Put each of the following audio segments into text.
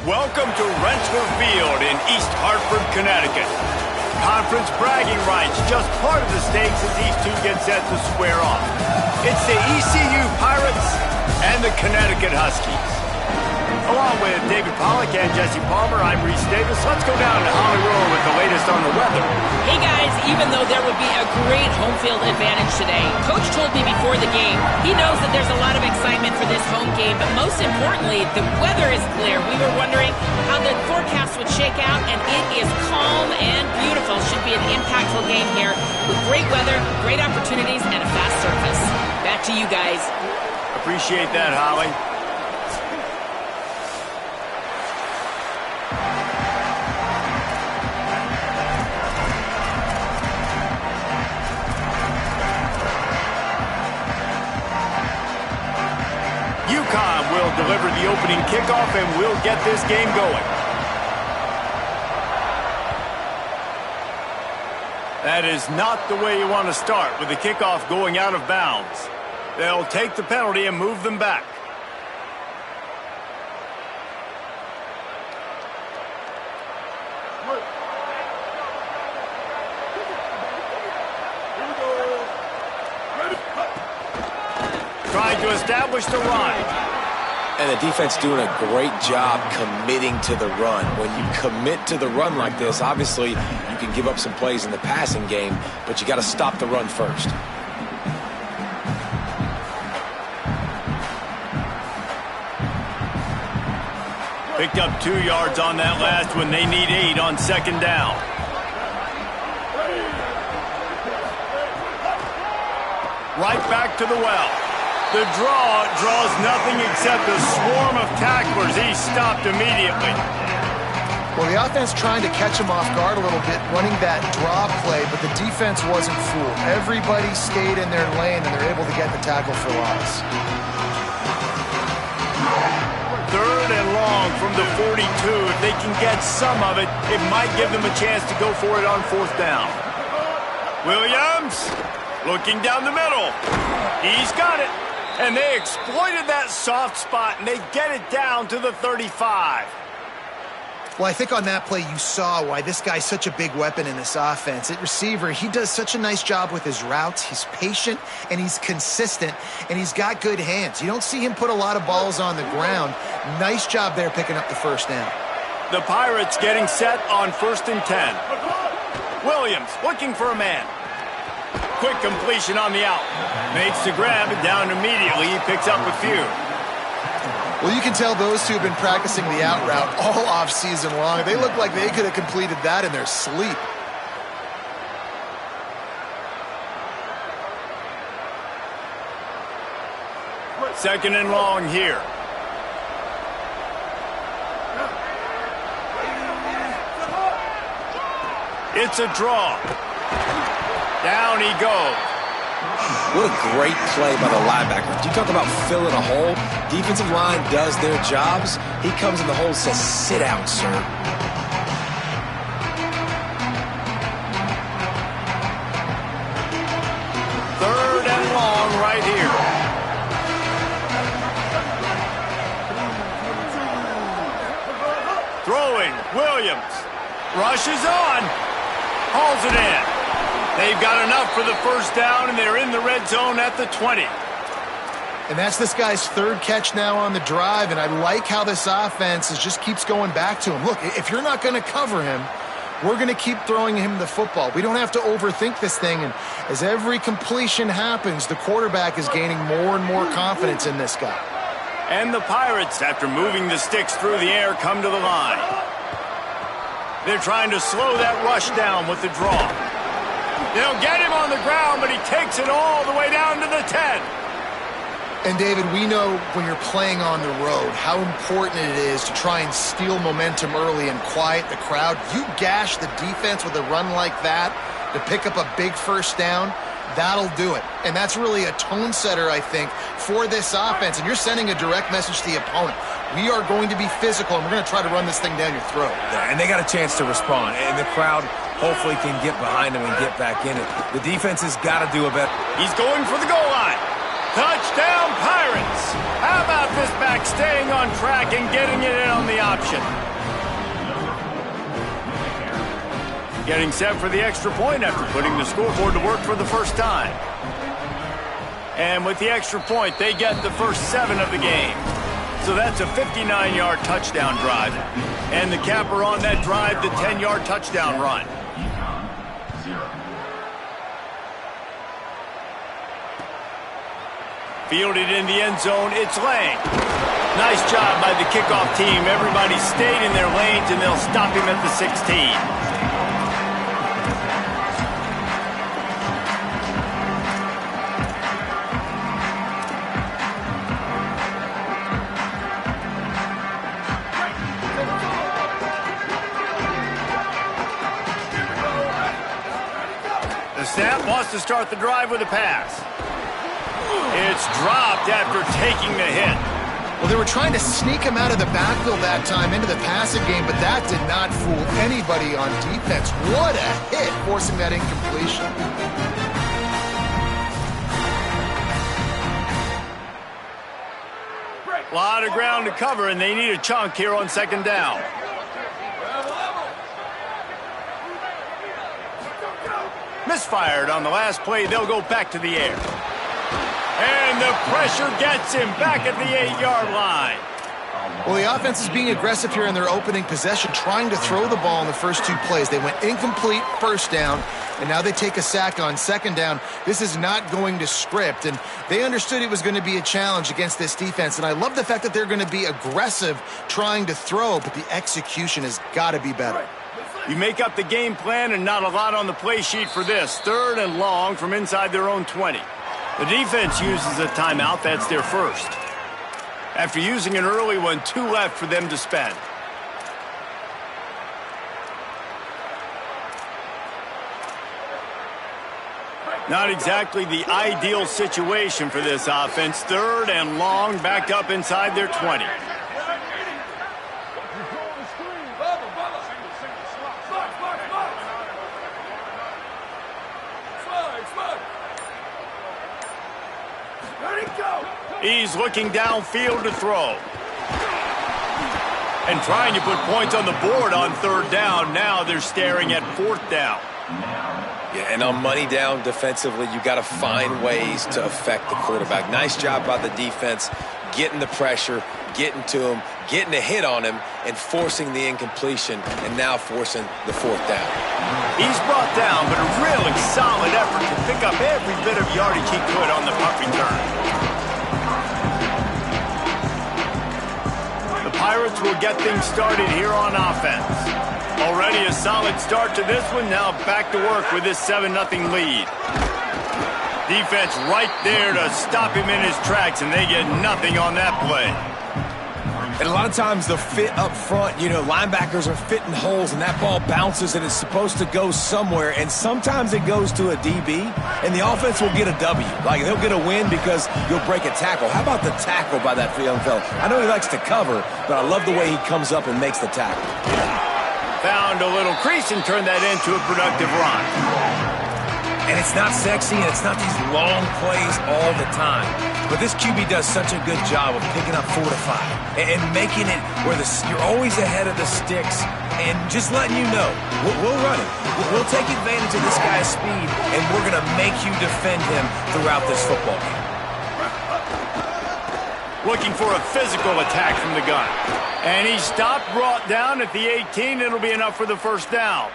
Welcome to Rensselaer Field in East Hartford, Connecticut. Conference bragging rights, just part of the stakes as these two get set to square off. It's the ECU Pirates and the Connecticut Huskies. Along with David Pollack and Jesse Palmer, I'm Reese Davis. Let's go down to Hollywood with the latest on the weather. Hey guys, even though there would be a great home field advantage today, Coach told me before the game, he knows that there's a lot of excitement for this home game, but most importantly, the weather is clear. We were wondering how the forecast would shake out, and it is calm and beautiful. Should be an impactful game here with great weather, great opportunities, and a fast surface. Back to you guys. Appreciate that, Holly. Uconn will deliver the opening kickoff, and we'll get this game going. That is not the way you want to start, with the kickoff going out of bounds. They'll take the penalty and move them back. Trying to establish the run. And the defense doing a great job committing to the run. When you commit to the run like this, obviously you can give up some plays in the passing game, but you got to stop the run first. Picked up 2 yards on that last one. They need 8 on second down. Right back to the well. The draw draws nothing except a swarm of tacklers. He's stopped immediately. Well, the offense trying to catch him off guard a little bit, running that draw play, but the defense wasn't fooled. Everybody stayed in their lane, and they're able to get the tackle for loss. 3rd and long from the 42. If they can get some of it, it might give them a chance to go for it on 4th down. Williams looking down the middle. He's got it. And they exploited that soft spot, and they get it down to the 35. Well, I think on that play you saw why this guy's such a big weapon in this offense. At receiver, he does such a nice job with his routes. He's patient, and he's consistent, and he's got good hands. You don't see him put a lot of balls on the ground. Nice job there picking up the 1st down. The Pirates getting set on 1st and 10. Williams looking for a man. Quick completion on the out. Makes the grab and down immediately. He picks up a few. Well, you can tell those two have been practicing the out route all off-season long. They look like they could have completed that in their sleep. Second and long here. It's a draw. Down he goes. What a great play by the linebacker. You talk about filling a hole. Defensive line does their jobs. He comes in the hole and says, sit down, sir. Third and long right here. Throwing, Williams. Rushes on. Hauls it in. They've got enough for the 1st down, and they're in the red zone at the 20. And that's this guy's 3rd catch now on the drive, and I like how this offense just keeps going back to him. Look, if you're not going to cover him, we're going to keep throwing him the football. We don't have to overthink this thing, and as every completion happens, the quarterback is gaining more and more confidence in this guy. And the Pirates, after moving the sticks through the air, come to the line. They're trying to slow that rush down with the draw. They'll get him on the ground, but he takes it all the way down to the 10. And, David, we know when you're playing on the road how important it is to try and steal momentum early and quiet the crowd. You gash the defense with a run like that to pick up a big 1st down, that'll do it. And that's really a tone setter, I think, for this offense. And you're sending a direct message to the opponent. We are going to be physical, and we're going to try to run this thing down your throat. Yeah, and they got a chance to respond. And the crowd hopefully can get behind them and get back in it. The defense has got to do a better. He's going for the goal line. Touchdown, Pirates! How about this back staying on track and getting it in on the option? Getting set for the extra point after putting the scoreboard to work for the first time. And with the extra point, they get the first 7 of the game. So that's a 59-yard touchdown drive. And the capper on that drive, the 10-yard touchdown run. Fielded in the end zone, it's Lang. Nice job by the kickoff team. Everybody stayed in their lanes, and they'll stop him at the 16. The snap wants to start the drive with a pass. It's dropped after taking the hit. Well, they were trying to sneak him out of the backfield that time into the passing game, but that did not fool anybody on defense. What a hit, forcing that incompletion. A lot of ground to cover, and they need a chunk here on second down. Misfired on the last play. They'll go back to the air. And the pressure gets him back at the 8-yard line. Well, the offense is being aggressive here in their opening possession, trying to throw the ball in the first 2 plays. They went incomplete first down, and now they take a sack on second down. This is not going to script, and they understood it was going to be a challenge against this defense. And I love the fact that they're going to be aggressive trying to throw, but the execution has got to be better. You make up the game plan and not a lot on the play sheet for this. 3rd and long from inside their own 20. The defense uses a timeout. That's their first. After using an early one, 2 left for them to spend. Not exactly the ideal situation for this offense. 3rd and long, backed up inside their 20. He's looking downfield to throw. And trying to put points on the board on 3rd down. Now they're staring at 4th down. Yeah, and on money down defensively, you got to find ways to affect the quarterback. Nice job by the defense, getting the pressure, getting to him, getting a hit on him, and forcing the incompletion, and now forcing the 4th down. He's brought down, but a really solid effort to pick up every bit of yardage he could on the punt return. The Pirates will get things started here on offense. Already a solid start to this one. Now back to work with this 7-0 lead. Defense right there to stop him in his tracks, and they get nothing on that play. And a lot of times the fit up front, you know, linebackers are fitting holes, and that ball bounces, and it's supposed to go somewhere, and sometimes it goes to a DB, and the offense will get a W. Like, they'll get a win because you'll break a tackle. How about the tackle by that young fella? I know he likes to cover, but I love the way he comes up and makes the tackle. Found a little crease and turned that into a productive run. And it's not sexy, and it's not these long plays all the time. But this QB does such a good job of picking up 4 to 5 and making it where you're always ahead of the sticks and just letting you know, we'll run it. We'll take advantage of this guy's speed, and we're going to make you defend him throughout this football game. Looking for a physical attack from the gun. And he stopped, brought down at the 18. It'll be enough for the first down.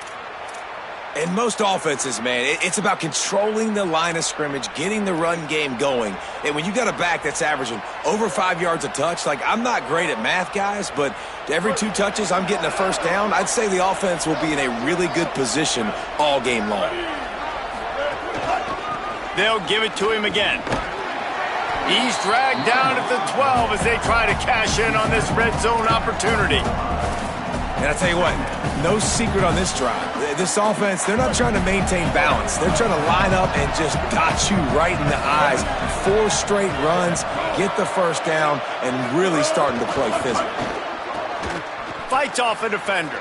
In most offenses, man, it's about controlling the line of scrimmage, getting the run game going. And when you got a back that's averaging over 5 yards a touch, like, I'm not great at math, guys, but every 2 touches I'm getting a first down, I'd say the offense will be in a really good position all game long. They'll give it to him again. He's dragged down at the 12 as they try to cash in on this red zone opportunity. And I tell you what, no secret on this drive. This offense, they're not trying to maintain balance. They're trying to line up and just dot you right in the eyes. 4 straight runs, get the first down, and really starting to play physical. Fights off a defender.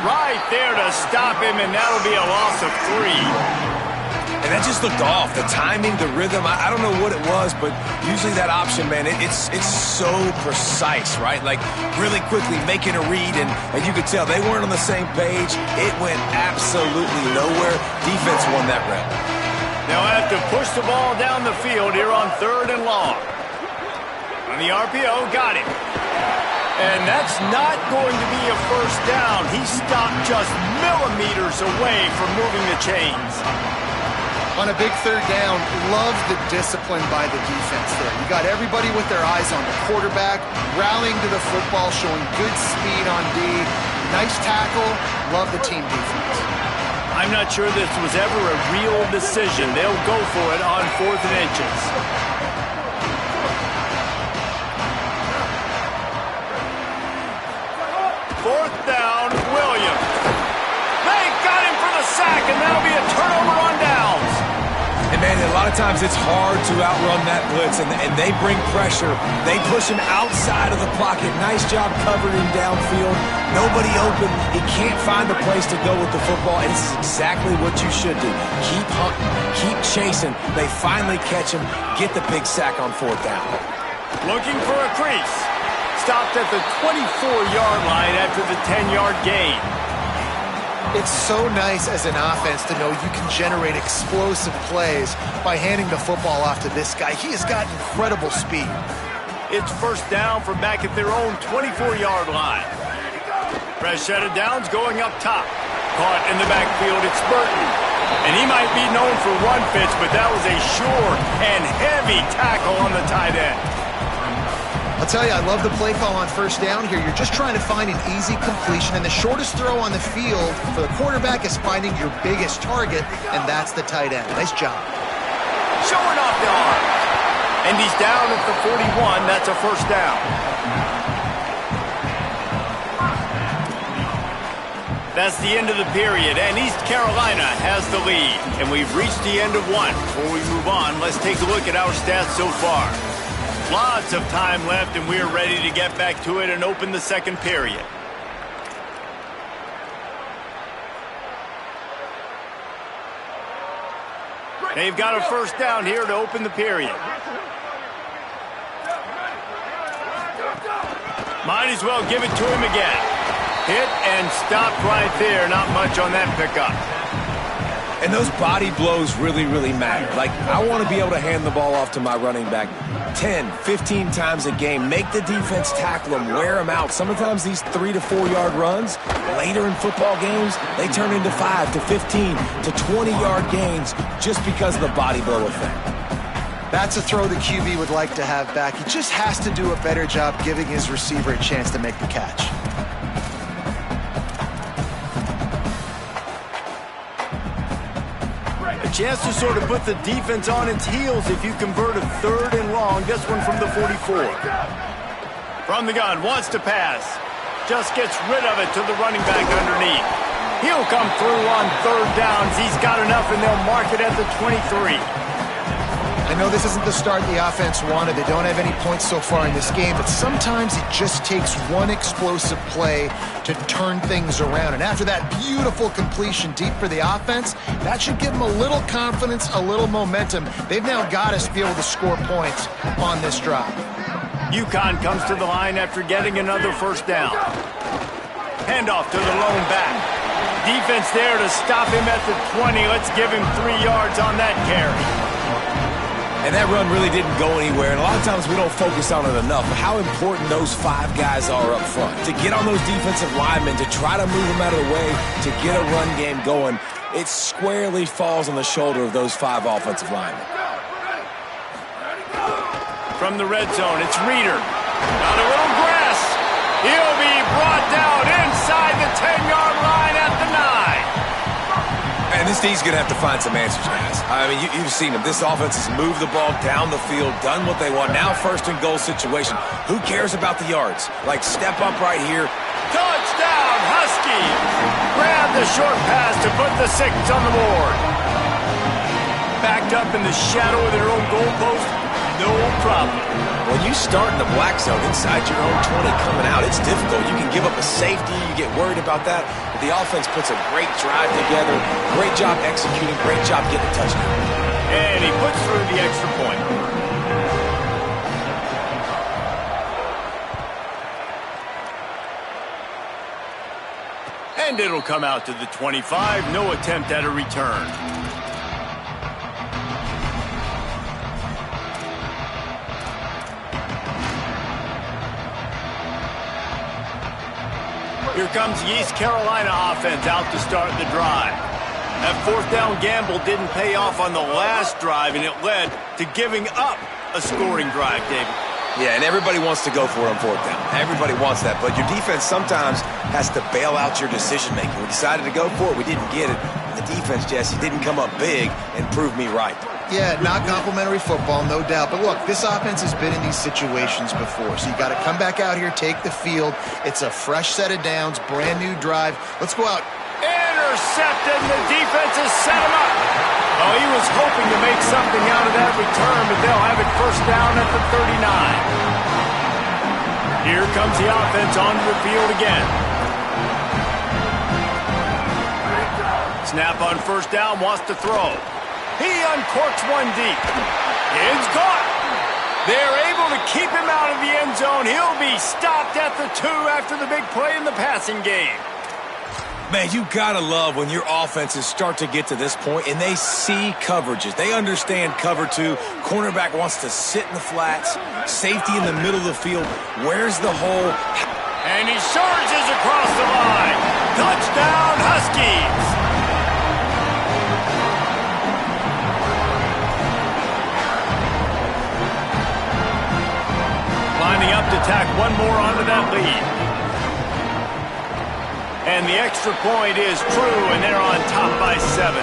Right there to stop him, and that'll be a loss of 3. And that just looked off. The timing, the rhythm, I don't know what it was, but usually that option, man, it's so precise, right? Like really quickly making a read, and you could tell they weren't on the same page. It went absolutely nowhere. Defense won that rep. They'll have to push the ball down the field here on 3rd and long. On the RPO, got it. And that's not going to be a first down. He stopped just millimeters away from moving the chains. On a big 3rd down, love the discipline by the defense there. You got everybody with their eyes on the quarterback, rallying to the football, showing good speed on D. Nice tackle. Love the team defense. I'm not sure this was ever a real decision. They'll go for it on 4th and inches. Fourth down, Williams. They got him for the sack, and that'll be a turnover on downs. And, man, a lot of times it's hard to outrun that blitz, and they bring pressure. They push him outside of the pocket. Nice job covering downfield. Nobody open. He can't find the place to go with the football, and this is exactly what you should do. Keep hunting. Keep chasing. They finally catch him, get the big sack on 4th down. Looking for a crease. Stopped at the 24-yard line after the 10-yard gain. It's so nice as an offense to know you can generate explosive plays by handing the football off to this guy. He has got incredible speed. It's first down from back at their own 24-yard line. Fresh set of downs going up top. Caught in the backfield, it's Burton. And he might be known for one pitch, but that was a sure and heavy tackle on the tight end. I'll tell you, I love the play call on 1st down here. You're just trying to find an easy completion, and the shortest throw on the field for the quarterback is finding your biggest target, and that's the tight end. Nice job. Showing off the arm. And he's down at the 41. That's a first down. That's the end of the period, and East Carolina has the lead. And we've reached the end of one. Before we move on, let's take a look at our stats so far. Lots of time left, and we're ready to get back to it and open the second period. They've got a first down here to open the period. Might as well give it to him again. Hit and stopped right there. Not much on that pickup. And those body blows really, really matter. Like, I want to be able to hand the ball off to my running back 10, 15 times a game. Make the defense tackle them, wear them out. Sometimes these 3 to 4 yard runs, later in football games, they turn into 5 to 15 to 20-yard gains just because of the body blow effect. That's a throw the QB would like to have back. He just has to do a better job giving his receiver a chance to make the catch. A chance to sort of put the defense on its heels if you convert a 3rd and long. This one from the 44. From the gun, wants to pass. Just gets rid of it to the running back underneath. He'll come through on 3rd downs. He's got enough, and they'll mark it at the 23. I know this isn't the start the offense wanted. They don't have any points so far in this game, but sometimes it just takes one explosive play to turn things around. And after that beautiful completion deep for the offense, that should give them a little confidence, a little momentum. They've now got us to be able to score points on this drive. Uconn comes to the line after getting another first down. Handoff to the lone back. Defense there to stop him at the 20. Let's give him 3 yards on that carry. And that run really didn't go anywhere, and a lot of times we don't focus on it enough, but how important those 5 guys are up front. To get on those defensive linemen, to try to move them out of the way, to get a run game going, it squarely falls on the shoulder of those 5 offensive linemen. From the red zone, it's Reeder. Got a little grass. He'll be brought down inside the 10-yard line at the 9. And this D's going to have to find some answers, guys. I mean, you've seen them. This offense has moved the ball down the field, done what they want. Now 1st and goal situation. Who cares about the yards? Like, step up right here. Touchdown, Huskies! Grab the short pass to put the 6 on the board. Backed up in the shadow of their own goalpost. no problem. When you start in the black zone inside your own 20 coming out, it's difficult. You can give up a safety. You get worried about that. But the offense puts a great drive together. Great job executing. Great job getting a touchdown. And he puts through the extra point. And it'll come out to the 25. No attempt at a return. Here comes the East Carolina offense out to start the drive. That fourth down gamble didn't pay off on the last drive, and it led to giving up a scoring drive, David. Yeah, and everybody wants to go for it on fourth down. Everybody wants that, but your defense sometimes has to bail out your decision-making. We decided to go for it. We didn't get it. The defense, Jesse, didn't come up big and prove me right. Yeah, not complimentary football, no doubt. But look, this offense has been in these situations before, so you got to come back out here, take the field. It's a fresh set of downs, brand new drive. Let's go out. Intercepted, and the defense has set him up. Oh, he was hoping to make something out of that return, but they'll have it first down at the 39. Here comes the offense onto the field again. Snap on first down, wants to throw. He uncorks one deep. It's caught. They're able to keep him out of the end zone. He'll be stopped at the 2 after the big play in the passing game. Man, you gotta love when your offenses start to get to this point and they see coverages. They understand cover 2. Cornerback wants to sit in the flats. Safety in the middle of the field. Where's the hole? And he surges across the line. Touchdown, Huskies. Lining up to tack one more onto that lead. And the extra point is true, and they're on top by 7.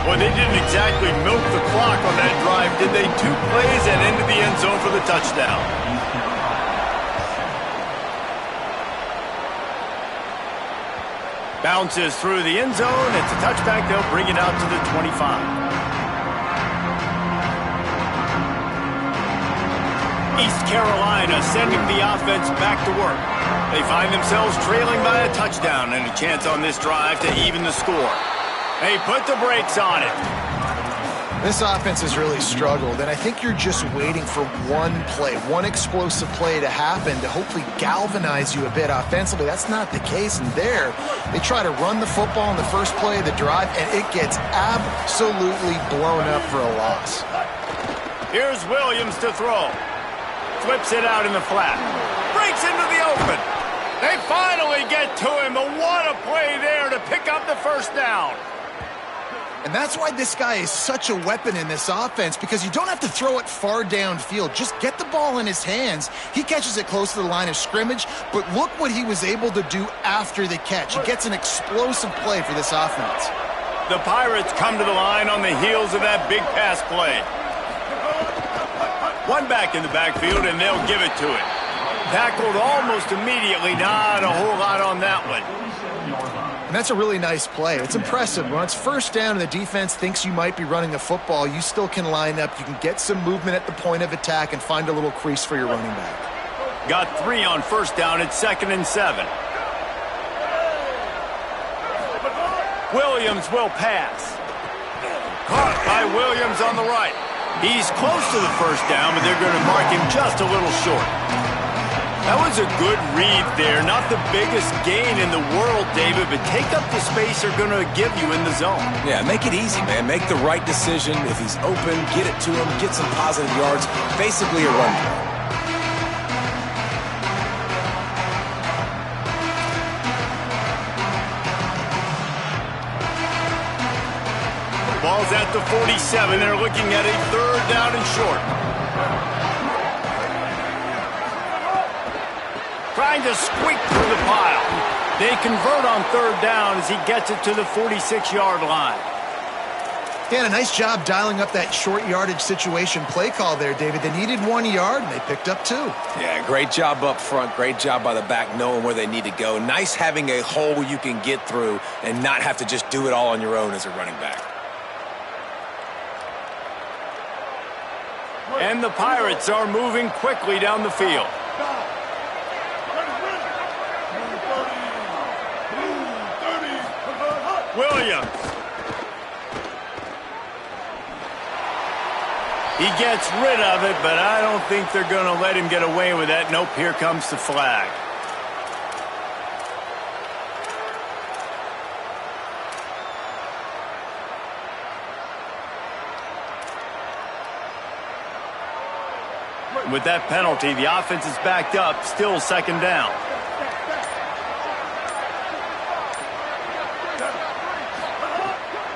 Well, they didn't exactly milk the clock on that drive, did they? 2 plays and into the end zone for the touchdown. Bounces through the end zone. It's a touchback. They'll bring it out to the 25. East Carolina sending the offense back to work. They find themselves trailing by a touchdown and a chance on this drive to even the score. They put the brakes on it. This offense has really struggled, and I think you're just waiting for one play, one explosive play to happen to hopefully galvanize you a bit offensively. That's not the case, and there they try to run the football in the first play of the drive, and it gets absolutely blown up for a loss. Here's Williams to throw. Flips it out in the flat. Breaks into the open. They finally get to him, but what a play there to pick up the first down. And that's why this guy is such a weapon in this offense, because you don't have to throw it far downfield. Just get the ball in his hands. He catches it close to the line of scrimmage, but look what he was able to do after the catch. He gets an explosive play for this offense. The Pirates come to the line on the heels of that big pass play. One back in the backfield, and they'll give it to him. Tackled almost immediately. Not a whole lot on that one. And that's a really nice play. It's impressive. When it's first down and the defense thinks you might be running the football, you still can line up. You can get some movement at the point of attack and find a little crease for your running back. Got 3 on first down at 2nd and 7. Williams will pass. Caught by Williams on the right. He's close to the first down, but they're going to mark him just a little short. That was a good read there. Not the biggest gain in the world, David, but take up the space they're going to give you in the zone. Yeah, make it easy, man. Make the right decision. If he's open, get it to him, get some positive yards. Basically a run play. Ball's at the 47. They're looking at a 3rd down and short. Trying to squeak through the pile. They convert on 3rd down as he gets it to the 46-yard line. Dan, a nice job dialing up that short yardage situation play call there, David. They needed 1 yard, and they picked up 2. Yeah, great job up front. Great job by the back knowing where they need to go. Nice having a hole you can get through and not have to just do it all on your own as a running back. And the Pirates are moving quickly down the field. Williams. He gets rid of it, but I don't think they're going to let him get away with that. Nope, here comes the flag. With that penalty, the offense is backed up, still second down.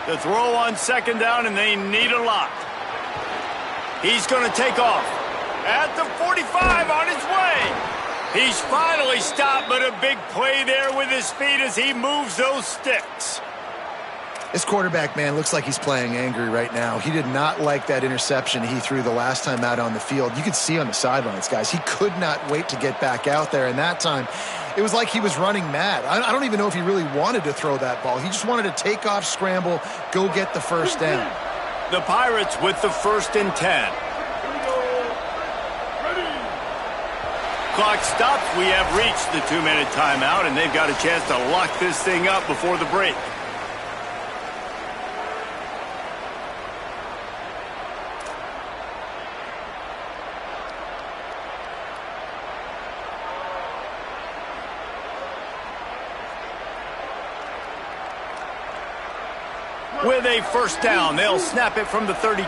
The throw on second down, and they need a lot. He's going to take off. At the 45, on his way. He's finally stopped, but a big play there with his feet as he moves those sticks. This quarterback, man, looks like he's playing angry right now. He did not like that interception he threw the last time out on the field. You could see on the sidelines, guys, he could not wait to get back out there. And that time, it was like he was running mad. I don't even know if he really wanted to throw that ball. He just wanted to take off, scramble, go get the first down. The Pirates with the 1st and 10. Clock stops. We have reached the 2-minute timeout, and they've got a chance to lock this thing up before the break. With a first down, they'll snap it from the 32.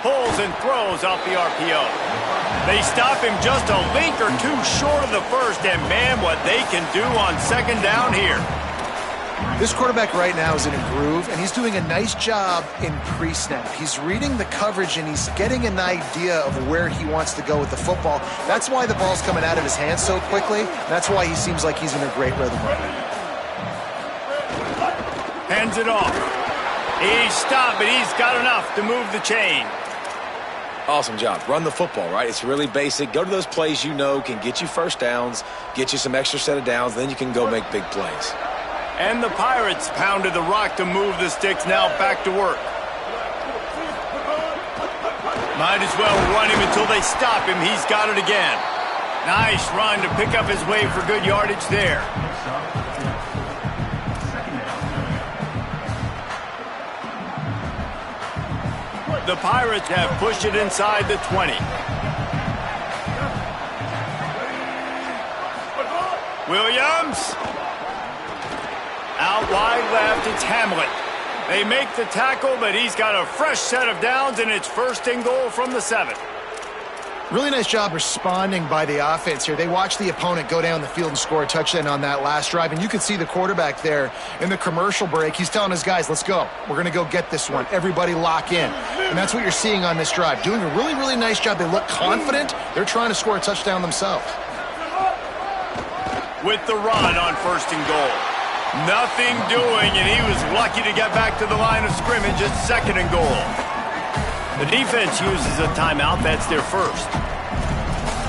Pulls and throws off the RPO. They stop him just a link or two short of the first, and man, what they can do on second down here. This quarterback right now is in a groove, and he's doing a nice job in pre-snap. He's reading the coverage, and he's getting an idea of where he wants to go with the football. That's why the ball's coming out of his hands so quickly. That's why he seems like he's in a great rhythm right now. Hands it off. He's stopped, but he's got enough to move the chain. Awesome job. Run the football, right? It's really basic. Go to those plays you know can get you first downs, get you some extra set of downs, then you can go make big plays. And the Pirates pounded the rock to move the sticks, now back to work. Might as well run him until they stop him. He's got it again. Nice run to pick up his way for good yardage there. The Pirates have pushed it inside the 20. Williams. Out wide left, it's Hamlet. They make the tackle, but he's got a fresh set of downs, and it's 1st and goal from the 7. Really nice job responding by the offense here. They watched the opponent go down the field and score a touchdown on that last drive, and you can see the quarterback there in the commercial break. He's telling his guys, let's go. We're going to go get this one. Everybody lock in. And that's what you're seeing on this drive. Doing a really, really nice job. They look confident. They're trying to score a touchdown themselves. With the run on 1st and goal. Nothing doing, and he was lucky to get back to the line of scrimmage at 2nd and goal. The defense uses a timeout. That's their first.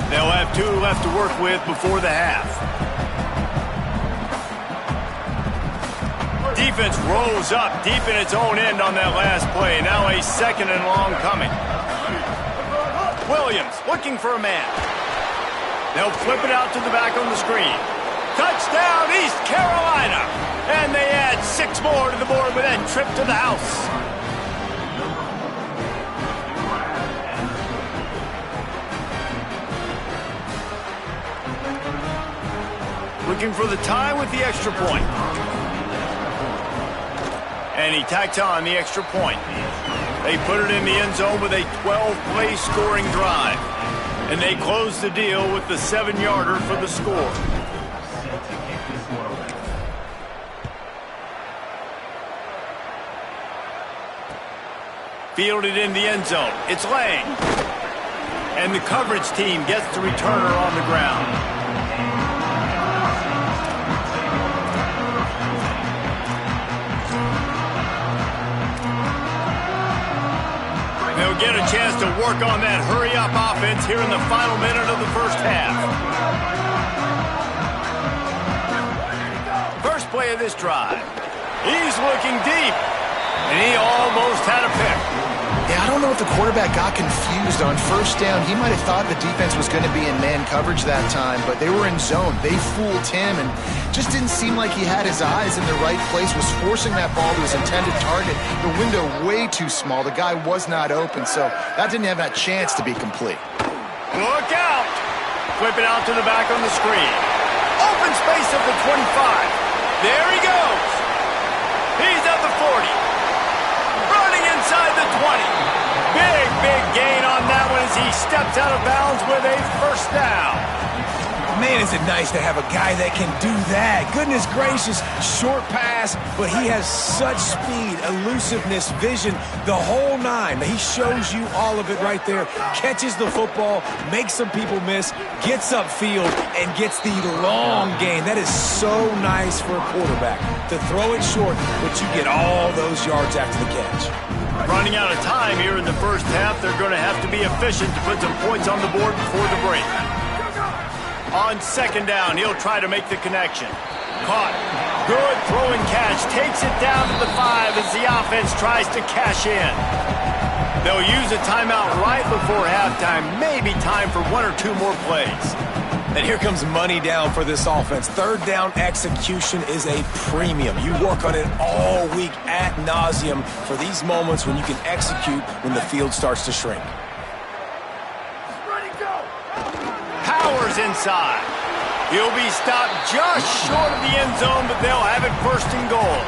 They'll have 2 left to work with before the half. Defense rose up deep in its own end on that last play. Now a 2nd and long coming. Williams looking for a man. They'll flip it out to the back on the screen. Touchdown, East Carolina! And they add 6 more to the board with that trip to the house. Looking for the tie with the extra point. And he tacks on the extra point. They put it in the end zone with a 12-play scoring drive. And they close the deal with the 7-yarder for the score. Fielded in the end zone. It's Lang. And the coverage team gets the returner on the ground. They'll get a chance to work on that hurry-up offense here in the final minute of the first half. First play of this drive. He's looking deep, and he almost had a pick. Yeah, I don't know if the quarterback got confused on first down. He might have thought the defense was going to be in man coverage that time, but they were in zone. They fooled him and just didn't seem like he had his eyes in the right place, was forcing that ball to his intended target. The window way too small. The guy was not open, so that didn't have that chance to be complete. Look out! Flip it out to the back on the screen. Open space of the 25. There he goes. He's at the 40. Running inside the 20. Big gain on that one as he steps out of bounds with a first down. Man, is it nice to have a guy that can do that. Goodness gracious, short pass, but he has such speed, elusiveness, vision, the whole nine. He shows you all of it right there. Catches the football, makes some people miss, gets upfield, and gets the long gain. That is so nice for a quarterback to throw it short, but you get all those yards after the catch. Running out of time here in the first half, they're going to have to be efficient to put some points on the board before the break. On second down, he'll try to make the connection. Caught. Good throw and catch. Takes it down to the 5 as the offense tries to cash in. They'll use a timeout right before halftime. Maybe time for one or two more plays. And here comes money down for this offense. Third down execution is a premium. You work on it all week ad nauseum for these moments when you can execute when the field starts to shrink. Powers inside. He'll be stopped just short of the end zone, but they'll have it first and goal.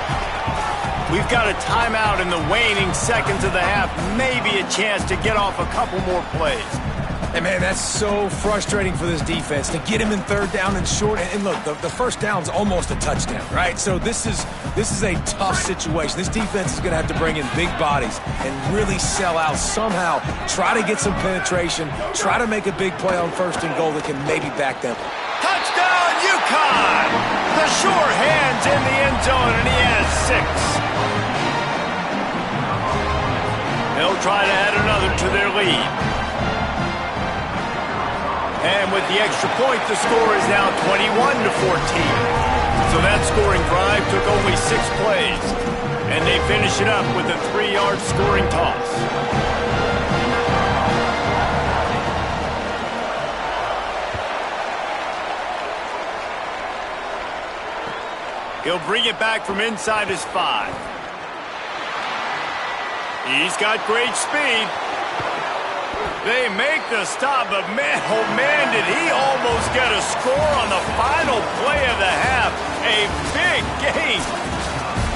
We've got a timeout in the waning seconds of the half. Maybe a chance to get off a couple more plays. And, man, that's so frustrating for this defense to get him in third down and short. And look, the first down's almost a touchdown, right? So this is a tough situation. This defense is going to have to bring in big bodies and really sell out somehow, try to get some penetration, try to make a big play on first and goal that can maybe back them. Touchdown, Uconn! The sure hands in the end zone, and he has 6. They'll try to add another to their lead. And with the extra point, the score is now 21-14. So that scoring drive took only 6 plays. And they finish it up with a 3-yard scoring toss. He'll bring it back from inside his 5. He's got great speed. They make the stop, but man, oh man, did he almost get a score on the final play of the half. A big gain.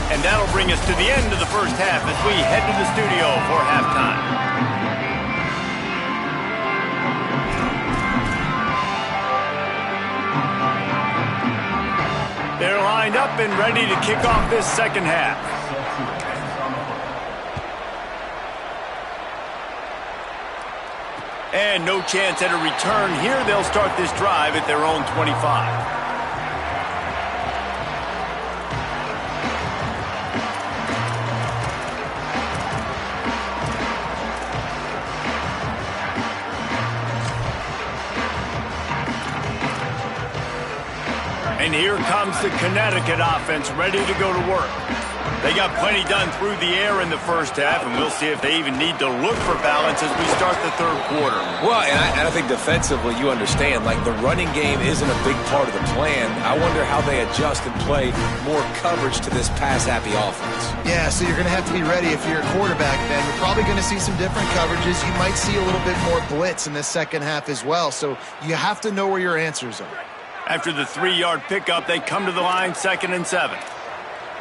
And that'll bring us to the end of the first half as we head to the studio for halftime. They're lined up and ready to kick off this second half. And no chance at a return here. They'll start this drive at their own 25. And here comes the Connecticut offense ready to go to work. They got plenty done through the air in the first half, and we'll see if they even need to look for balance as we start the third quarter. Well, and I think defensively, you understand, like the running game isn't a big part of the plan. I wonder how they adjust and play more coverage to this pass-happy offense. Yeah, so you're going to have to be ready if you're a quarterback then. You're probably going to see some different coverages. You might see a little bit more blitz in the second half as well, so you have to know where your answers are. After the 3-yard pickup, they come to the line 2nd and 7.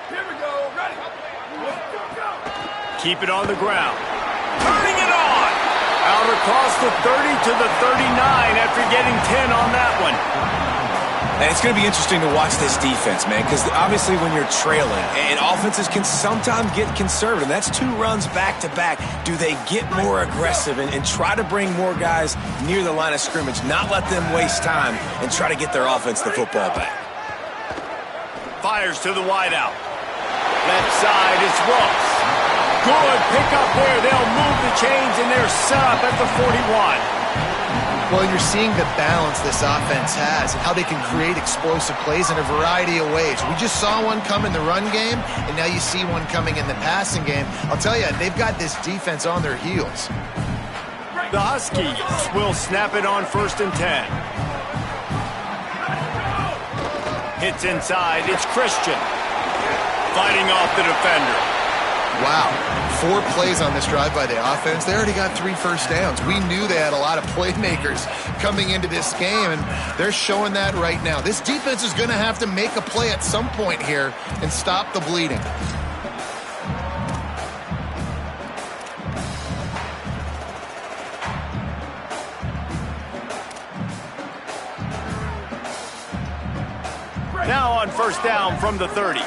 Here we go. Ready. Keep it on the ground. Turning it on. Out across the 30 to the 39 after getting 10 on that one. And it's going to be interesting to watch this defense, man, because obviously when you're trailing, and offenses can sometimes get conservative. That's 2 runs back-to-back. Do they get more aggressive and try to bring more guys near the line of scrimmage, not let them waste time, and try to get their offense the football back? Fires to the wideout. Left side is Ross. Good pick up there. They'll move the chains, and they're set up at the 41. Well, you're seeing the balance this offense has and how they can create explosive plays in a variety of ways. We just saw one come in the run game, and now you see one coming in the passing game. I'll tell you, they've got this defense on their heels. The Huskies will snap it on 1st and 10. Hits inside. It's Christian. Fighting off the defender. Wow. 4 plays on this drive by the offense. They already got 3 first downs. We knew they had a lot of playmakers coming into this game, and they're showing that right now. This defense is going to have to make a play at some point here and stop the bleeding. Now on 1st down from the 30.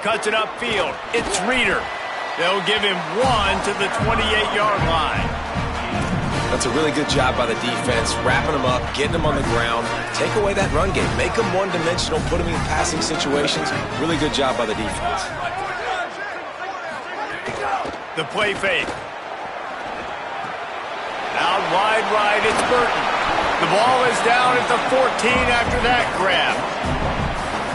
Cuts it upfield. It's Reeder. They'll give him 1 to the 28-yard line. That's a really good job by the defense, wrapping them up, getting them on the ground. Take away that run game. Make them one-dimensional, put them in passing situations. Really good job by the defense. The play fake. Out wide right, it's Burton. The ball is down at the 14 after that grab.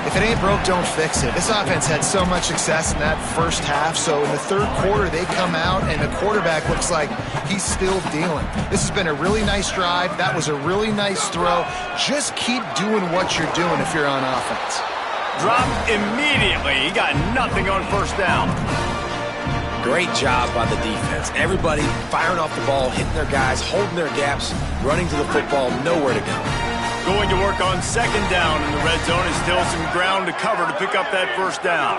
If it ain't broke, don't fix it. This offense had so much success in that first half, so in the 3rd quarter, they come out, and the quarterback looks like he's still dealing. This has been a really nice drive. That was a really nice throw. Just keep doing what you're doing if you're on offense. Dropped immediately. He got nothing on 1st down. Great job by the defense. Everybody firing off the ball, hitting their guys, holding their gaps, running to the football, nowhere to go. Going to work on 2nd down in the red zone is still some ground to cover to pick up that 1st down.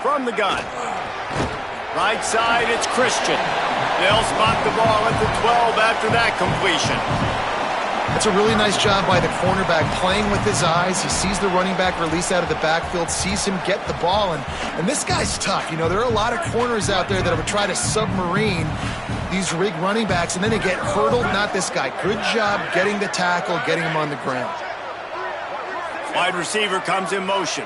From the gun. Right side, it's Christian. They'll spot the ball at the 12 after that completion. It's a really nice job by the cornerback playing with his eyes. He sees the running back release out of the backfield, sees him get the ball, and this guy's tough. You know, there are a lot of corners out there that would try to submarine these rig running backs, and then they get hurdled. Not this guy. Good job getting the tackle, getting him on the ground. Wide receiver comes in motion.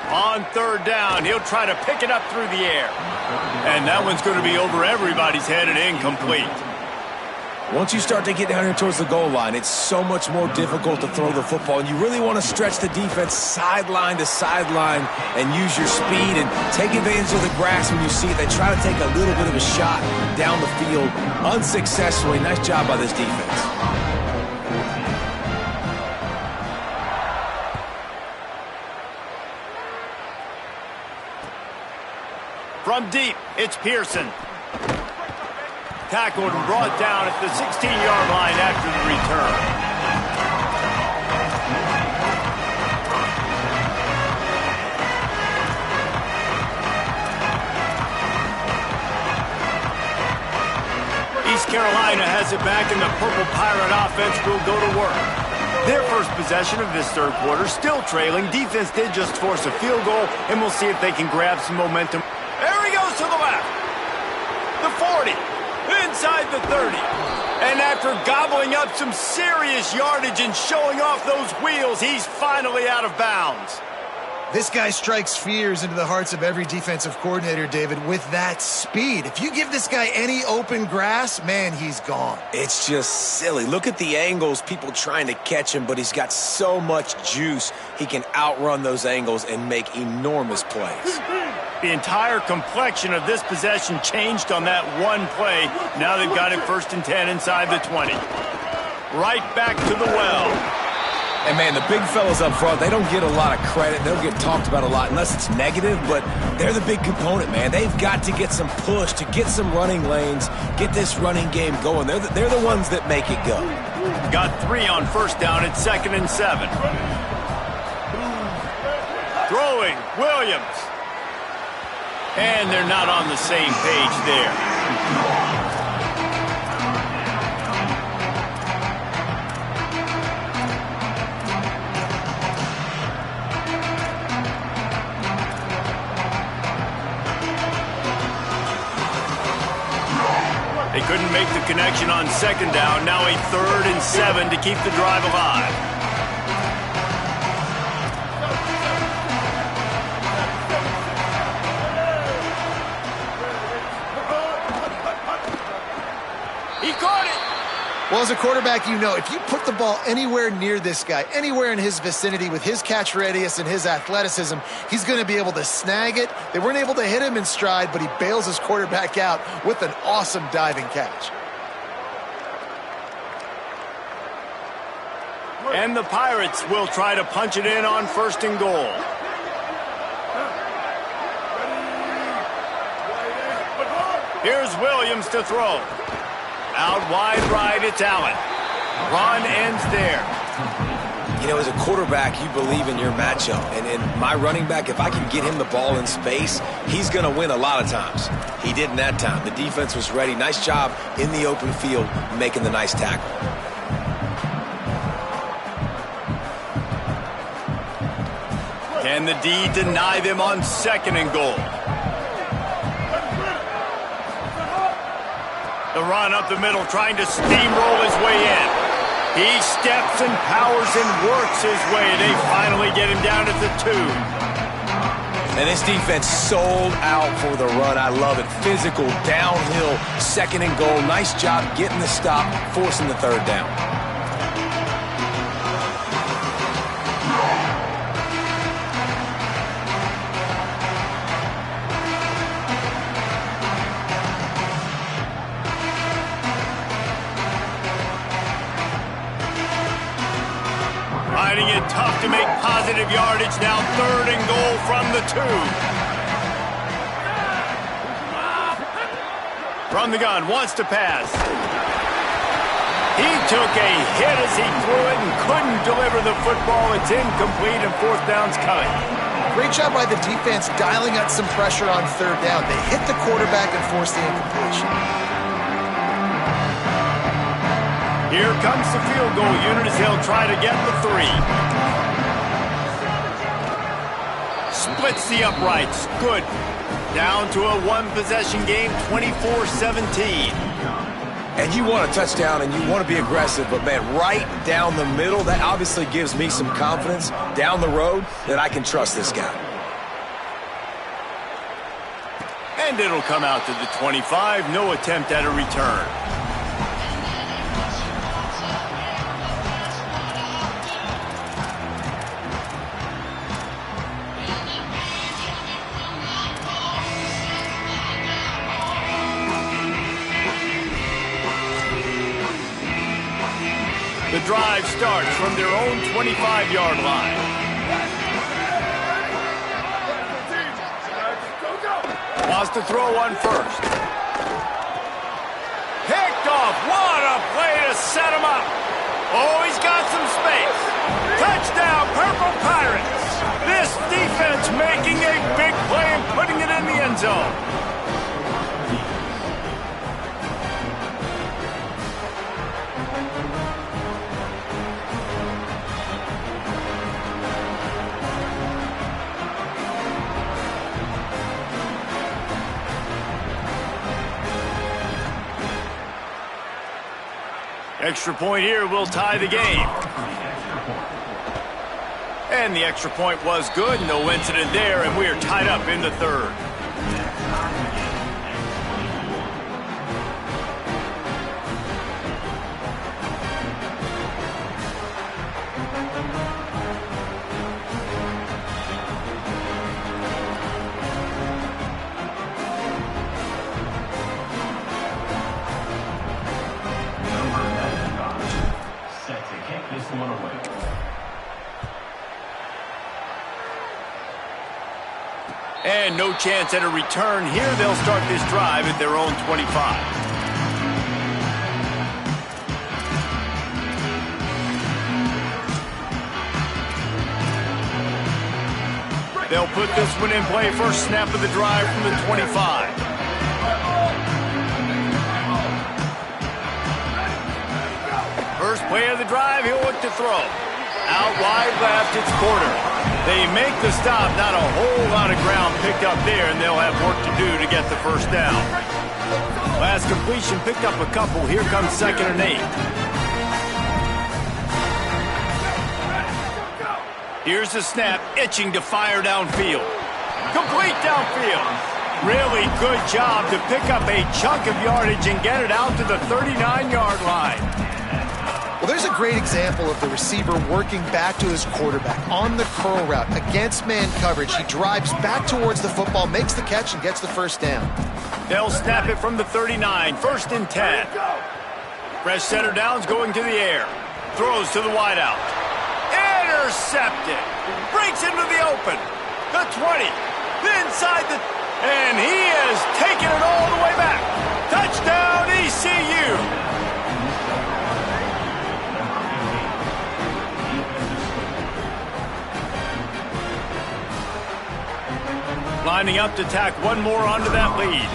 On 3rd down, he'll try to pick it up through the air. And that one's going to be over everybody's head and incomplete. Once you start to get down here towards the goal line, it's so much more difficult to throw the football, and you really want to stretch the defense sideline to sideline and use your speed and take advantage of the grass when you see it. They try to take a little bit of a shot down the field unsuccessfully. Nice job by this defense. From deep, it's Pearson. Tackled and brought down at the 16-yard line after the return. East Carolina has it back, and the Purple Pirate offense will go to work. Their first possession of this 3rd quarter, still trailing. Defense did just force a field goal, and we'll see if they can grab some momentum. There he goes to the left. The 40. Inside the 30. And after gobbling up some serious yardage and showing off those wheels, he's finally out of bounds. This guy strikes fears into the hearts of every defensive coordinator, David, with that speed. If you give this guy any open grass, man, he's gone. It's just silly. Look at the angles, people trying to catch him, but he's got so much juice. He can outrun those angles and make enormous plays. The entire complexion of this possession changed on that one play. Now they've got it 1st and 10 inside the 20. Right back to the well. And, man, the big fellas up front, they don't get a lot of credit. They don't get talked about a lot unless it's negative, but they're the big component, man. They've got to get some push, to get some running lanes, get this running game going. They're the ones that make it go. Got 3 on 1st down at 2nd and 7. Throwing, Williams. And they're not on the same page there. They couldn't make the connection on second down. Now a 3rd and 7 to keep the drive alive. He caught it. Well, as a quarterback, you know, if you put the ball anywhere near this guy, anywhere in his vicinity with his catch radius and his athleticism, he's going to be able to snag it. They weren't able to hit him in stride, but he bails his quarterback out with an awesome diving catch. And the Pirates will try to punch it in on 1st and goal. Here's Williams to throw. Out wide right, it's Allen. Run ends there. You know, as a quarterback, you believe in your matchup. And in my running back, if I can get him the ball in space, he's going to win a lot of times. He didn't that time. The defense was ready. Nice job in the open field making the nice tackle. Can the D deny them on 2nd and goal? The run up the middle, trying to steamroll his way in. He steps and powers and works his way. They finally get him down at the 2. And this defense sold out for the run. I love it. Physical, downhill, 2nd and goal. Nice job getting the stop, forcing the 3rd down. Finding it tough to make positive yardage now. 3rd and goal from the 2. From the gun, wants to pass. He took a hit as he threw it and couldn't deliver the football. It's incomplete and 4th down's coming. Great job by the defense dialing up some pressure on 3rd down. They hit the quarterback and forced the incompletion. Here comes the field goal unit as they'll try to get the 3. Splits the uprights. Good. Down to a 1-possession game, 24-17. And you want a touchdown and you want to be aggressive, but, man, right down the middle, that obviously gives me some confidence down the road that I can trust this guy. And it'll come out to the 25. No attempt at a return. The drive starts from their own 25-yard line. Wants to throw one first. Picked off. What a play to set him up. Oh, he's got some space. Touchdown, Purple Pirates. This defense making a big play and putting it in the end zone. Extra point here will tie the game. And the extra point was good. No incident there, and we are tied up in the 3rd. And no chance at a return here. They'll start this drive at their own 25. They'll put this one in play. First snap of the drive from the 25. First play of the drive, he'll look to throw. Out wide left, it's Porter. They make the stop, not a whole lot of ground picked up there, and they'll have work to do to get the first down. Last completion picked up a couple. Here comes 2nd and 8. Here's the snap, itching to fire downfield. Complete downfield. Really good job to pick up a chunk of yardage and get it out to the 39-yard line. Well, there's a great example of the receiver working back to his quarterback on the curl route against man coverage. He drives back towards the football, makes the catch, and gets the first down. They'll snap it from the 39, 1st and 10. Fresh center downs going to the air. Throws to the wideout. Intercepted. Breaks into the open. The 20. Inside the... And he is taking it all the way back. Touchdown, ECU. Lining up to tack one more onto that lead.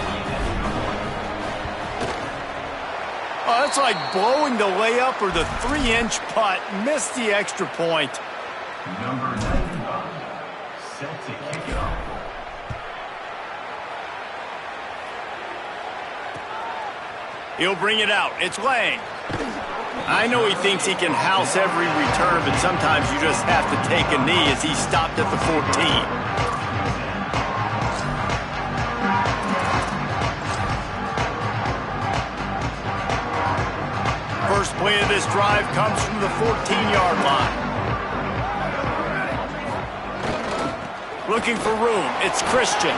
Oh, that's like blowing the layup or the 3-inch putt. Missed the extra point. Number 95, set to kick it off. He'll bring it out. It's Lang. I know he thinks he can house every return, but sometimes you just have to take a knee as he stopped at the 14. First play of this drive comes from the 14-yard line. Looking for room. It's Christian.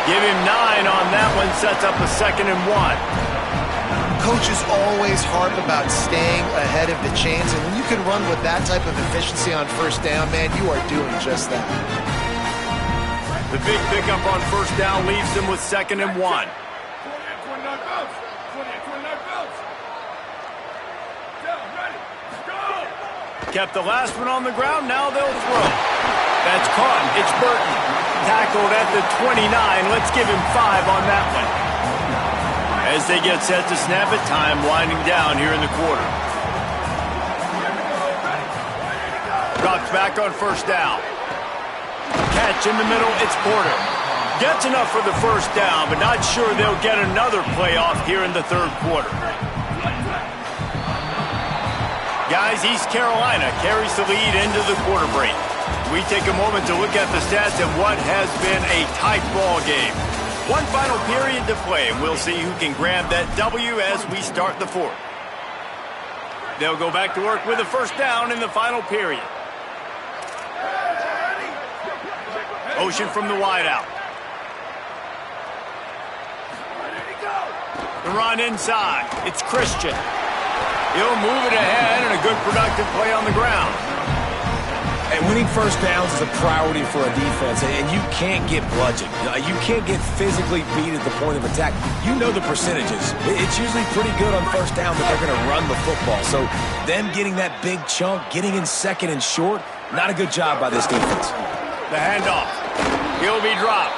Give him 9 on that one. Sets up a 2nd and 1. Coaches always harp about staying ahead of the chains, and when you can run with that type of efficiency on first down, man, you are doing just that. The big pickup on first down leaves them with 2nd and 1. 29 belts. 29 belts. Down, ready. Go. Kept the last one on the ground. Now they'll throw. That's caught. It's Burton. Tackled at the 29. Let's give him 5 on that one. As they get set to snap it, time winding down here in the quarter. Drops back on first down. Catch in the middle. It's Porter. Gets enough for the first down, but not sure they'll get another playoff here in the 3rd quarter. Guys, East Carolina carries the lead into the quarter break. We take a moment to look at the stats of what has been a tight ball game. One final period to play, and we'll see who can grab that W as we start the 4th. They'll go back to work with a first down in the final period. Motion from the wideout. The run inside. It's Christian. He'll move it ahead, and a good productive play on the ground. And winning first downs is a priority for a defense, and you can't get bludgeoned. You can't get physically beat at the point of attack. You know the percentages. It's usually pretty good on first down that they're going to run the football. So them getting that big chunk, getting in 2nd and short, not a good job by this defense. The handoff. He'll be dropped.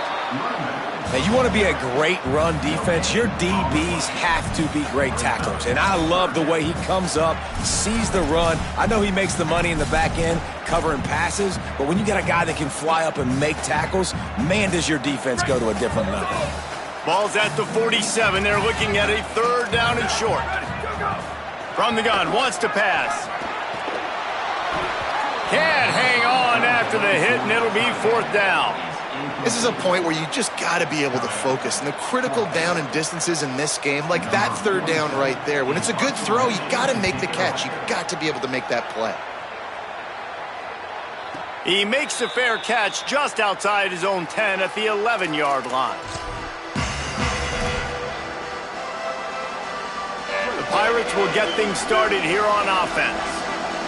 Now, you want to be a great run defense, your DBs have to be great tacklers. And I love the way he comes up, sees the run. I know he makes the money in the back end covering passes, but when you got a guy that can fly up and make tackles, man, does your defense go to a different level. Ball's at the 47. They're looking at a 3rd down and short. From the gun, wants to pass. Can't hang on after the hit, and it'll be 4th down. This is a point where you just got to be able to focus. And the critical down and distances in this game, like that 3rd down right there, when it's a good throw, you got to make the catch. You got to be able to make that play. He makes the fair catch just outside his own 10 at the 11-yard line. The Pirates will get things started here on offense.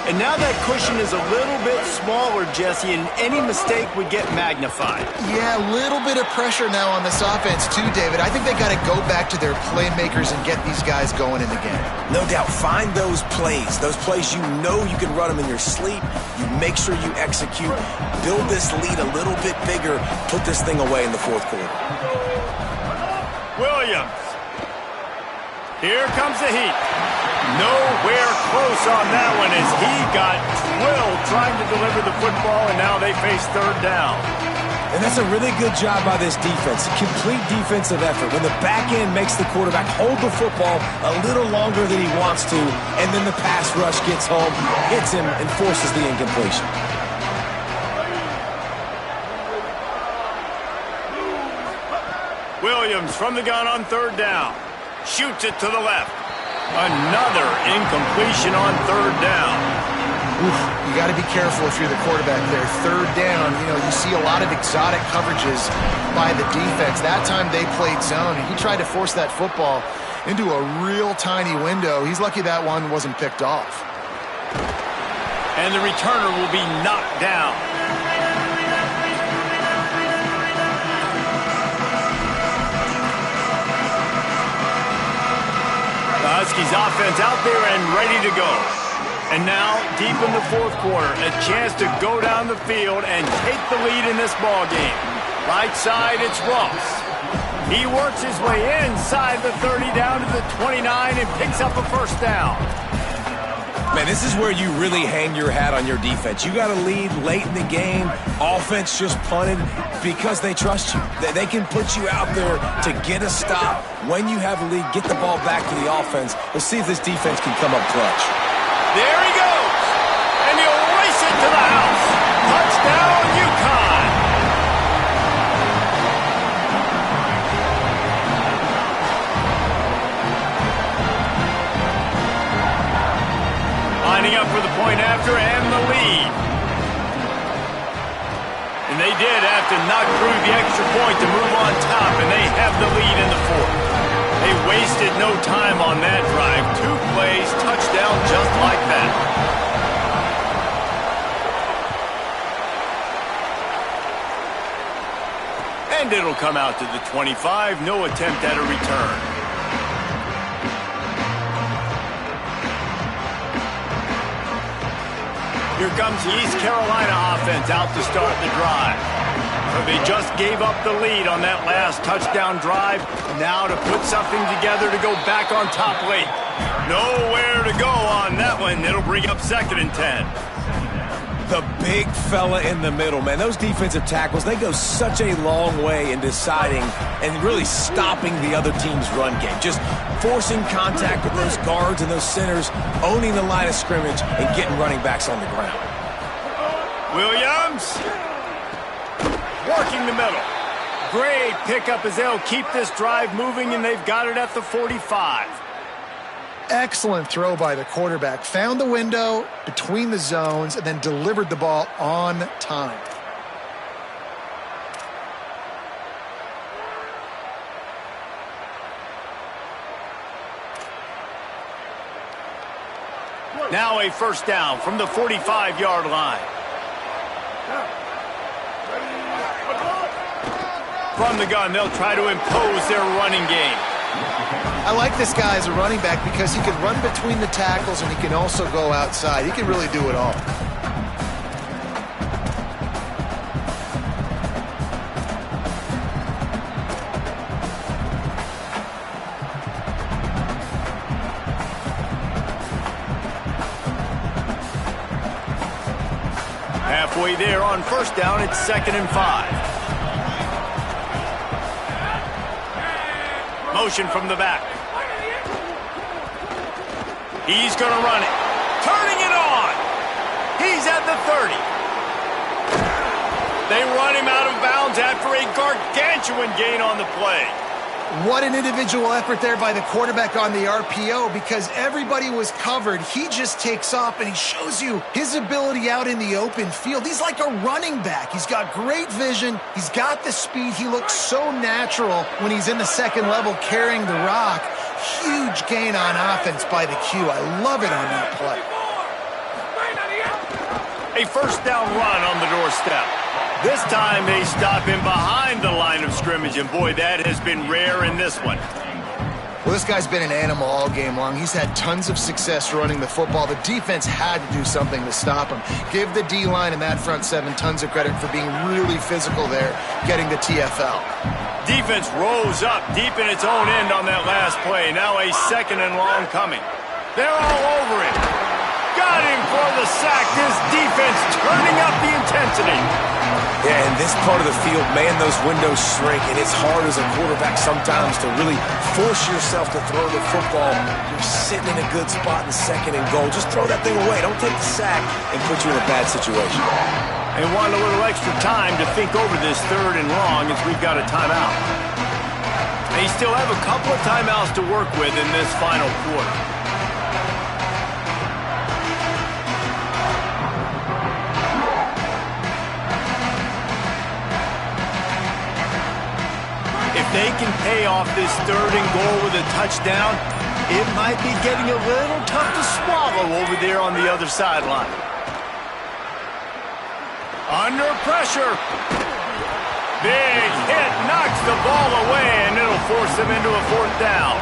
And now that cushion is a little bit smaller, Jesse, and any mistake would get magnified. Yeah, a little bit of pressure now on this offense too, David. I think they got to go back to their playmakers and get these guys going in the game. No doubt. Find those plays you know you can run them in your sleep. You make sure you execute. Build this lead a little bit bigger. Put this thing away in the 4th quarter. Williams. Here comes the heat. Nowhere close on that one as he got drilled trying to deliver the football, and now they face 3rd down. And that's a really good job by this defense. A complete defensive effort. When the back end makes the quarterback hold the football a little longer than he wants to, and then the pass rush gets home, hits him, and forces the incompletion. Williams from the gun on third down. Shoots it to the left. Another incompletion on third down. Oof, you got to be careful if you're the quarterback there. Third down, you see a lot of exotic coverages by the defense. That time they played zone, and he tried to force that football into a real tiny window. He's lucky that one wasn't picked off. And the returner will be knocked down. The Huskies offense out there and ready to go. And now, deep in the fourth quarter, a chance to go down the field and take the lead in this ball game. Right side, it's Ross. He works his way inside the 30 down to the 29 and picks up a first down. Man, this is where you really hang your hat on your defense. You got a lead late in the game. Offense just punted because they trust you. They can put you out there to get a stop. When you have a lead, get the ball back to the offense. Let's see if this defense can come up clutch. There he goes, and he'll race it to the house. Touchdown, Uconn. Lining up for the point after and the lead. And they did have to knock through the extra point to move on top, and they have the lead in the fourth. They wasted no time on that drive. 2 plays, touchdown just like that. And it'll come out to the 25. No attempt at a return. Here comes the East Carolina offense out to start the drive. So they just gave up the lead on that last touchdown drive. Now to put something together to go back on top late. Nowhere to go on that one. It'll bring up 2nd and 10. The big fella in the middle, man. Those defensive tackles, they go such a long way in deciding and really stopping the other team's run game. Just forcing contact with those guards and those centers, owning the line of scrimmage, and getting running backs on the ground. Williams. Working the middle. Great pickup as they'll keep this drive moving, and they've got it at the 45. Excellent throw by the quarterback. Found the window between the zones and then delivered the ball on time. Now a first down from the 45-yard line. From the gun, they'll try to impose their running game. I like this guy as a running back because he can run between the tackles and he can also go outside. He can really do it all. Halfway there on first down, it's 2nd and 5. Motion from the back. He's going to run it. Turning it on. He's at the 30. They run him out of bounds after a gargantuan gain on the play. What an individual effort there by the quarterback on the RPO because everybody was covered. He just takes off and he shows you his ability out in the open field. He's like a running back. He's got great vision. He's got the speed. He looks so natural when he's in the second level carrying the rock. Huge gain on offense by the Q. I love it on that play. A first down run on the doorstep. This time they stop him behind the line of scrimmage, and boy, that has been rare in this one. Well, this guy's been an animal all game long. He's had tons of success running the football. The defense had to do something to stop him. Give the D-line and that front seven tons of credit for being really physical there, getting the TFL. Defense rose up deep in its own end on that last play. Now a 2nd and long coming. They're all over him. Got him for the sack. This defense turning up the intensity. Yeah, and this part of the field, man, those windows shrink, and it's hard as a quarterback sometimes to really force yourself to throw the football. You're sitting in a good spot in second and goal. Just throw that thing away. Don't take the sack and put you in a bad situation. They want a little extra time to think over this third and long as we've got a timeout. They still have a couple of timeouts to work with in this final quarter. If they can pay off this third and goal with a touchdown, it might be getting a little tough to swallow over there on the other sideline. Under pressure. Big hit, knocks the ball away, and it'll force them into a fourth down.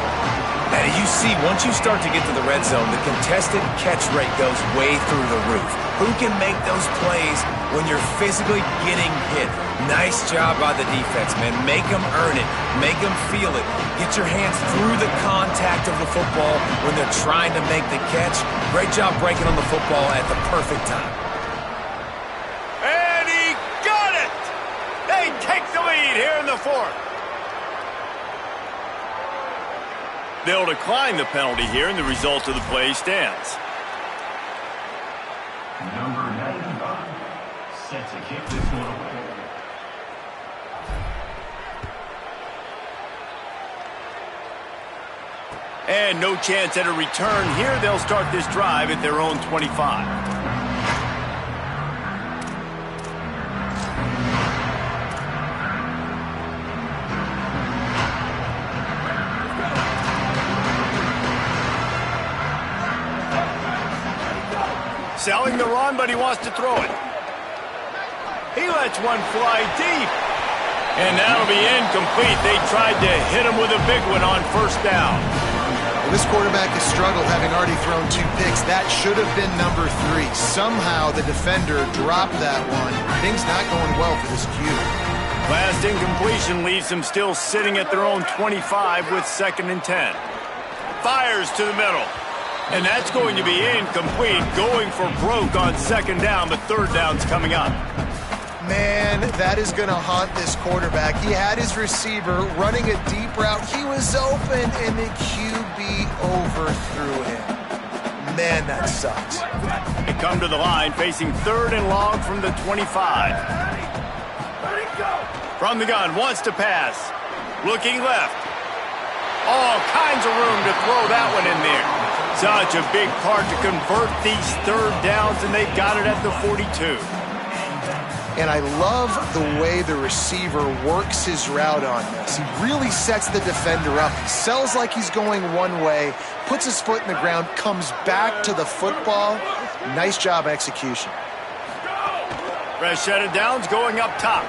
And you see, once you start to get to the red zone, the contested catch rate goes way through the roof. Who can make those plays when you're physically getting hit? Nice job by the defense, man. Make them earn it. Make them feel it. Get your hands through the contact of the football when they're trying to make the catch. Great job breaking on the football at the perfect time. And he got it! They take the lead here in the fourth. They'll decline the penalty here, and the result of the play stands. Number 95, set to kick this one away. And no chance at a return here. They'll start this drive at their own 25. Selling the run, but he wants to throw it. He lets one fly deep. And that'll be incomplete. They tried to hit him with a big one on first down. Well, this quarterback has struggled, having already thrown 2 picks. That should have been number 3. Somehow the defender dropped that one. Things not going well for this Q. Last incompletion leaves them still sitting at their own 25 with 2nd and 10. Fires to the middle. And that's going to be incomplete, going for broke on 2nd down, but 3rd down's coming up. Man, that is going to haunt this quarterback. He had his receiver running a deep route. He was open, and the QB overthrew him. Man, that sucks. They come to the line, facing 3rd and long from the 25. From the gun, wants to pass. Looking left. All kinds of room to throw that one in there. Such a big part to convert these 3rd downs, and they've got it at the 42. And I love the way the receiver works his route on this. He really sets the defender up. He sells like he's going one way, puts his foot in the ground, comes back to the football. Nice job execution. Fresh set of downs going up top.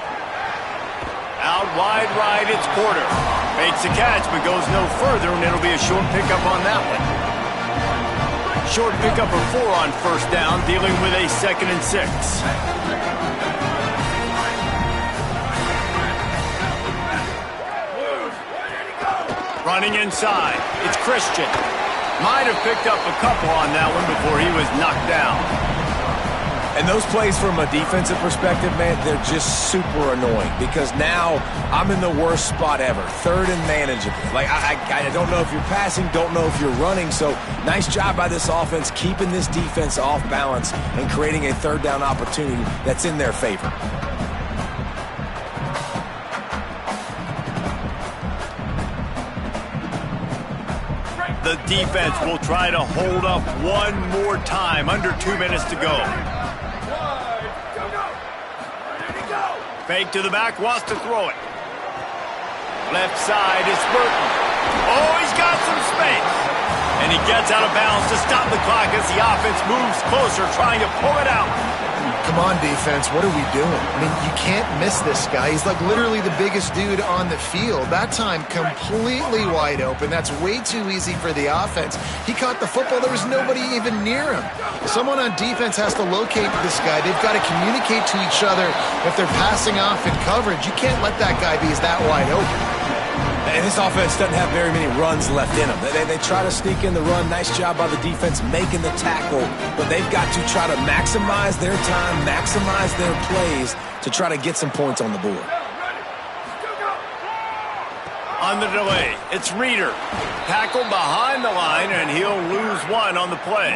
Out wide right, it's Porter. Makes the catch, but goes no further, and it'll be a short pickup on that one. Short pickup of 4 on first down, dealing with a 2nd and 6. Running inside, it's Christian. Might have picked up a couple on that one before he was knocked down. And those plays from a defensive perspective, man, they're just super annoying because now I'm in the worst spot ever. 3rd and manageable. Like, I don't know if you're passing, don't know if you're running. So nice job by this offense keeping this defense off balance and creating a 3rd down opportunity that's in their favor. The defense will try to hold up one more time. Under 2 minutes to go. Fake to the back, wants to throw it. Left side is Burton. Oh, he's got some space. And he gets out of bounds to stop the clock as the offense moves closer, trying to pull it out. Come on, defense. What are we doing? I mean, you can't miss this guy. He's like literally the biggest dude on the field. That time, completely wide open. That's way too easy for the offense. He caught the football. There was nobody even near him. Someone on defense has to locate this guy. They've got to communicate to each other if they're passing off in coverage. You can't let that guy be that wide open. And this offense doesn't have very many runs left in them. They try to sneak in the run. Nice job by the defense making the tackle. But they've got to try to maximize their time, maximize their plays to try to get some points on the board. On the delay, it's Reeder. Tackled behind the line, and he'll lose one on the play.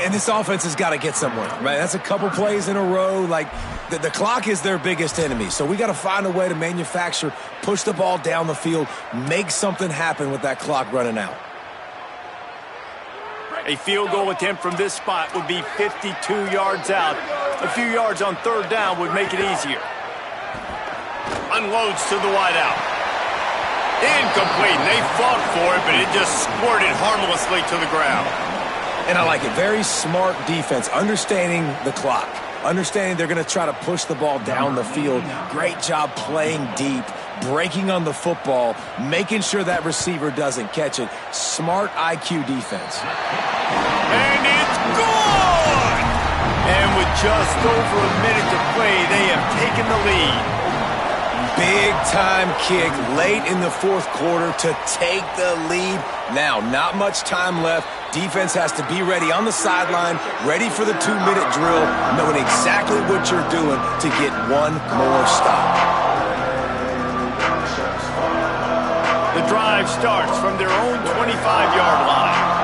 And this offense has got to get somewhere, right? That's a couple plays in a row. Like, the clock is their biggest enemy. So we got to find a way to manufacture, push the ball down the field, make something happen with that clock running out. A field goal attempt from this spot would be 52 yards out. A few yards on third down would make it easier. Unloads to the wideout. Incomplete. They fought for it, but it just squirted harmlessly to the ground. And I like it. Very smart defense, understanding the clock, understanding they're going to try to push the ball down the field. Great job playing deep, breaking on the football, making sure that receiver doesn't catch it. Smart IQ defense. And it's gone! And with just over a minute to play, they have taken the lead. Big-time kick late in the fourth quarter to take the lead. Now, not much time left. Defense has to be ready on the sideline, ready for the 2-minute drill, knowing exactly what you're doing to get one more stop. The drive starts from their own 25-yard line.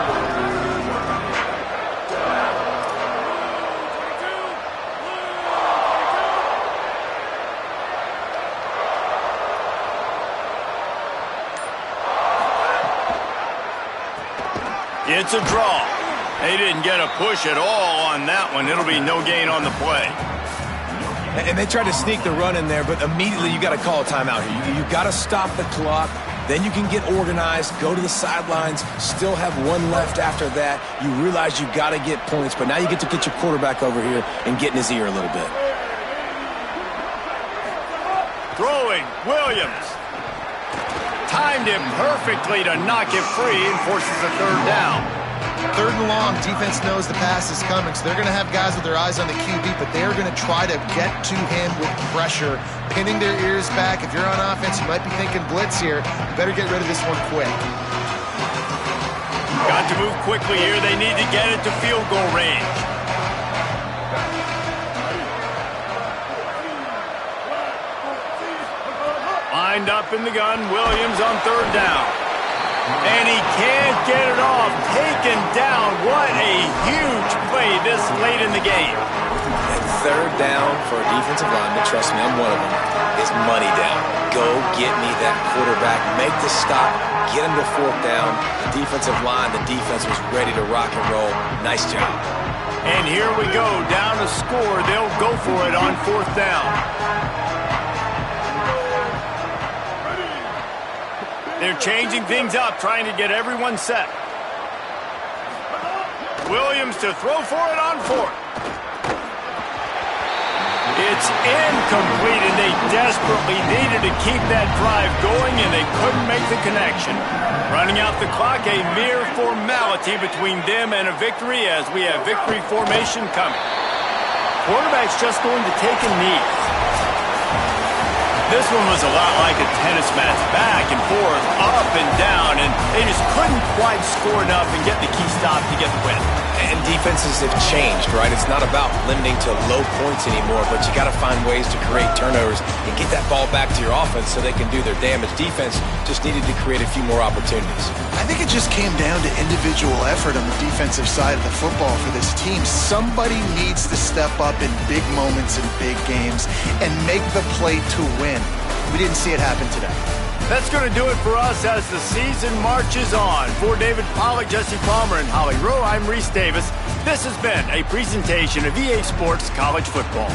It's a draw. They didn't get a push at all on that one. It'll be no gain on the play. And they tried to sneak the run in there, but immediately you got to call a timeout here. You got to stop the clock. Then you can get organized, go to the sidelines, still have one left after that. You realize you got to get points, but now you get to get your quarterback over here and get in his ear a little bit. Throwing, Williams. Timed him perfectly to knock it free and forces a third down. Third and long, defense knows the pass is coming, so they're going to have guys with their eyes on the QB, but they're going to try to get to him with pressure, pinning their ears back. If you're on offense, you might be thinking blitz here. You better get rid of this one quick. Got to move quickly here. They need to get it to field goal range. Lined up in the gun, Williams on third down. And he can't get it off. Taken down. What a huge play this late in the game. And third down for a defensive lineman, trust me, I'm one of them, is money down. Go get me that quarterback. Make the stop. Get him to fourth down. The defensive line, the defense was ready to rock and roll. Nice job. And here we go. Down to score. They'll go for it on fourth down. They're changing things up, trying to get everyone set. Williams to throw for it on fourth. It's incomplete, and they desperately needed to keep that drive going, and they couldn't make the connection. Running out the clock, a mere formality between them and a victory as we have victory formation coming. Quarterback's just going to take a knee. This one was a lot like a tennis match, back and forth, up and down, and they just couldn't quite score enough and get the key stop to get the win. And defenses have changed, right? It's not about limiting to low points anymore, but you got to find ways to create turnovers and get that ball back to your offense so they can do their damage. Defense just needed to create a few more opportunities. I think it just came down to individual effort on the defensive side of the football for this team. Somebody needs to step up in big moments in big games and make the play to win. We didn't see it happen today. That's going to do it for us as the season marches on. For David Pollack, Jesse Palmer, and Holly Rowe, I'm Reese Davis. This has been a presentation of EA Sports College Football.